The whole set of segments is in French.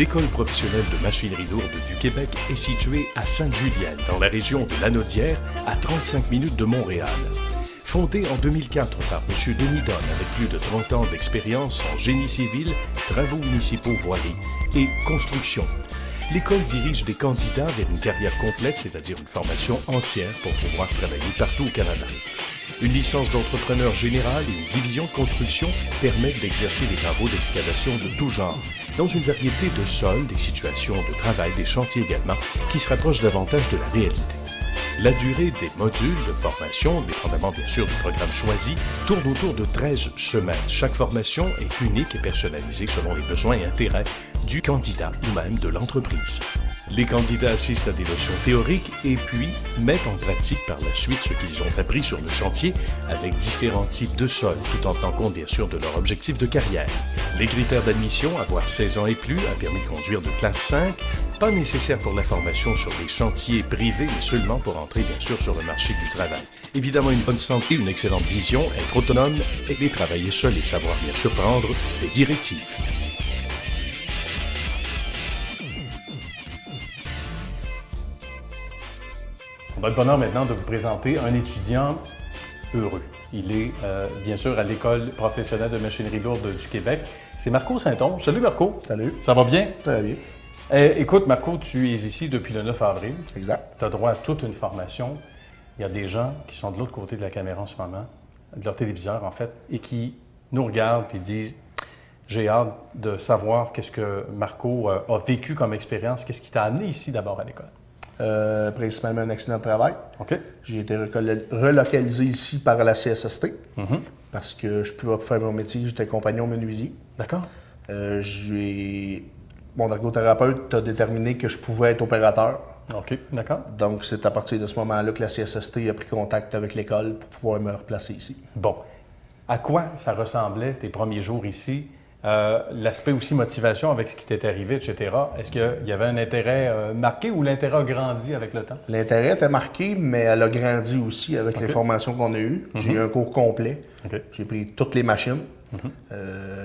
L'École professionnelle de machinerie lourde du Québec est située à Sainte-Julienne, dans la région de Lanaudière, à 35 minutes de Montréal. Fondée en 2004 par M. Denis Donne avec plus de 30 ans d'expérience en génie civil, travaux municipaux voiries et construction. L'école dirige des candidats vers une carrière complète, c'est-à-dire une formation entière pour pouvoir travailler partout au Canada. Une licence d'entrepreneur général et une division de construction permettent d'exercer des travaux d'excavation de tout genre, dans une variété de sols, des situations de travail, des chantiers également, qui se rapprochent davantage de la réalité. La durée des modules de formation, dépendamment bien sûr du programme choisi, tourne autour de 13 semaines. Chaque formation est unique et personnalisée selon les besoins et intérêts du candidat ou même de l'entreprise. Les candidats assistent à des notions théoriques et puis mettent en pratique par la suite ce qu'ils ont appris sur le chantier avec différents types de sols, tout en tenant compte bien sûr de leur objectif de carrière. Les critères d'admission, avoir 16 ans et plus, un permis de conduire de classe 5, pas nécessaire pour la formation sur des chantiers privés, mais seulement pour entrer bien sûr sur le marché du travail. Évidemment, une bonne santé, une excellente vision, être autonome, aimer travailler seul et savoir bien sûr prendre des directives. On a le bonheur maintenant de vous présenter un étudiant heureux. Il est bien sûr à l'École professionnelle de machinerie lourde du Québec. C'est Marco Saint-Onge. Salut Marco. Salut. Ça va bien? Très bien. Écoute Marco, tu es ici depuis le 9 avril. Exact. Tu as droit à toute une formation. Il y a des gens qui sont de l'autre côté de la caméra en ce moment, de leur téléviseur en fait, et qui nous regardent et disent « J'ai hâte de savoir qu'est-ce que Marco a vécu comme expérience. Qu'est-ce qui t'a amené ici d'abord à l'école? » Principalement un accident de travail. OK. J'ai été relocalisé ici par la CSST parce que je pouvais faire mon métier. J'étais compagnon menuisier. D'accord. Mon ergothérapeute a déterminé que je pouvais être opérateur. OK, d'accord. Donc, c'est à partir de ce moment-là que la CSST a pris contact avec l'école pour pouvoir me replacer ici. Bon. À quoi ça ressemblait tes premiers jours ici? L'aspect aussi motivation avec ce qui t'est arrivé, etc. Est-ce qu'il y avait un intérêt marqué ou l'intérêt a grandi avec le temps? L'intérêt était marqué, mais elle a grandi aussi avec les formations qu'on a eues. J'ai eu un cours complet. J'ai pris toutes les machines.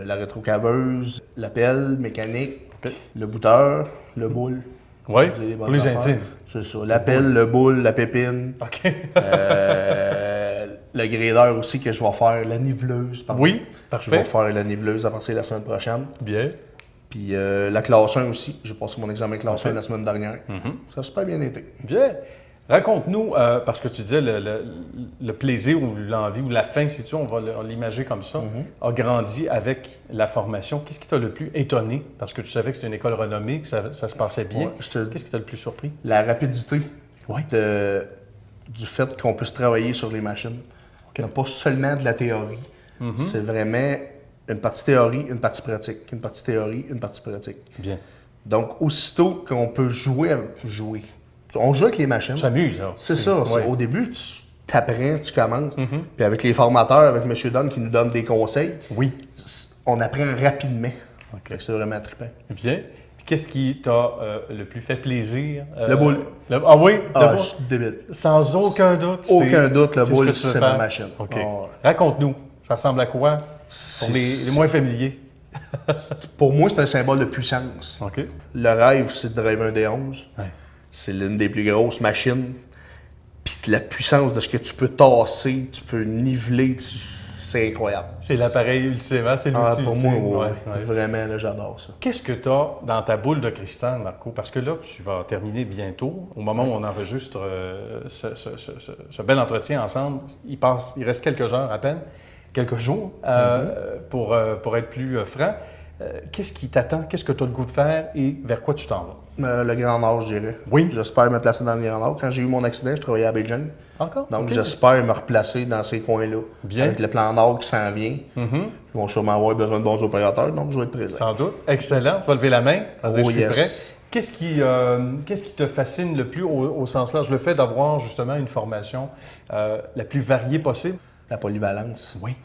La rétrocaveuse, la pelle mécanique, le bouteur, le boule. Oui, pour les intimes. C'est ça. La pelle, le boule, la pépine. OK. Le gradeur aussi que je vais faire, la niveleuse. Pardon. Oui, parfait. Je vais faire la niveleuse à partir de la semaine prochaine. Bien. Puis la classe 1 aussi. J'ai passé mon examen classe 1 la semaine dernière. Ça a super bien été. Bien. Raconte-nous, parce que tu disais le plaisir ou l'envie ou la faim, si tu veux, on va l'imager comme ça, a grandi avec la formation. Qu'est-ce qui t'a le plus étonné? Parce que tu savais que c'était une école renommée, que ça se passait bien. Ouais, qu'est-ce qui t'a le plus surpris? La rapidité du fait qu'on puisse travailler sur les machines. Okay. Pas seulement de la théorie. C'est vraiment une partie théorie, une partie pratique. Une partie théorie, une partie pratique. Bien. Donc, aussitôt qu'on peut jouer. On joue avec les machines. Tu t'amuses, là. C'est ça. Ouais. Au début, tu apprends, tu commences. Puis avec les formateurs, avec M. Donne qui nous donne des conseils, on apprend rapidement. Okay. C'est vraiment trippant. Bien. Puis qu'est-ce qui t'a le plus fait plaisir? Le boule. Ah oui? Je suis débile. Sans aucun doute? Aucun doute, le boule, c'est ma machine. OK. Raconte-nous. Ça ressemble à quoi pour les moins familiers? Pour moi, c'est un symbole de puissance. OK. Le rêve, c'est de driver un D11. Ouais. C'est l'une des plus grosses machines. Puis la puissance de ce que tu peux tasser, tu peux niveler, c'est incroyable. C'est l'appareil ultimement, c'est l'outil pour ultime. moi, vraiment, là, j'adore ça. Qu'est-ce que tu as dans ta boule de cristal, Marco? Parce que là, tu vas terminer bientôt. Au moment où on enregistre ce bel entretien ensemble, il reste quelques heures à peine, quelques jours, pour être plus franc. Qu'est-ce qui t'attend? Qu'est-ce que tu as le goût de faire et vers quoi tu t'en vas? Le Grand Nord, je dirais. Oui. J'espère me placer dans le Grand Nord. Quand j'ai eu mon accident, je travaillais à Beijing. Encore? Donc, j'espère me replacer dans ces coins-là. Bien. Avec le plan Nord qui s'en vient. Ils vont sûrement avoir besoin de bons opérateurs, donc je vais être présent. Sans doute. Excellent. Tu vas lever la main. Je suis yes. prêt. Qu'est-ce qui te fascine le plus au sens large? Le fait d'avoir justement une formation la plus variée possible? La polyvalence. Oui.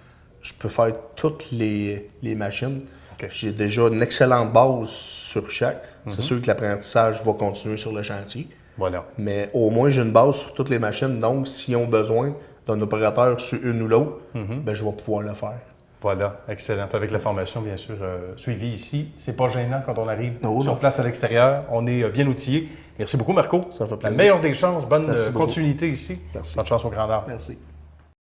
Je peux faire toutes les machines. Okay. J'ai déjà une excellente base sur chaque. C'est sûr que l'apprentissage va continuer sur le chantier. Voilà. Mais au moins, j'ai une base sur toutes les machines. Donc, s'ils ont besoin d'un opérateur sur une ou l'autre, ben, je vais pouvoir le faire. Voilà, excellent. Puis avec la formation, bien sûr, suivie ici, c'est pas gênant quand on arrive Non, sur non. place à l'extérieur. On est bien outillés. Merci beaucoup, Marco. Ça fait La plaisir. meilleure des chances. Bonne Merci beaucoup. continuité ici. Merci. Bonne chance au Grand Nord. Merci.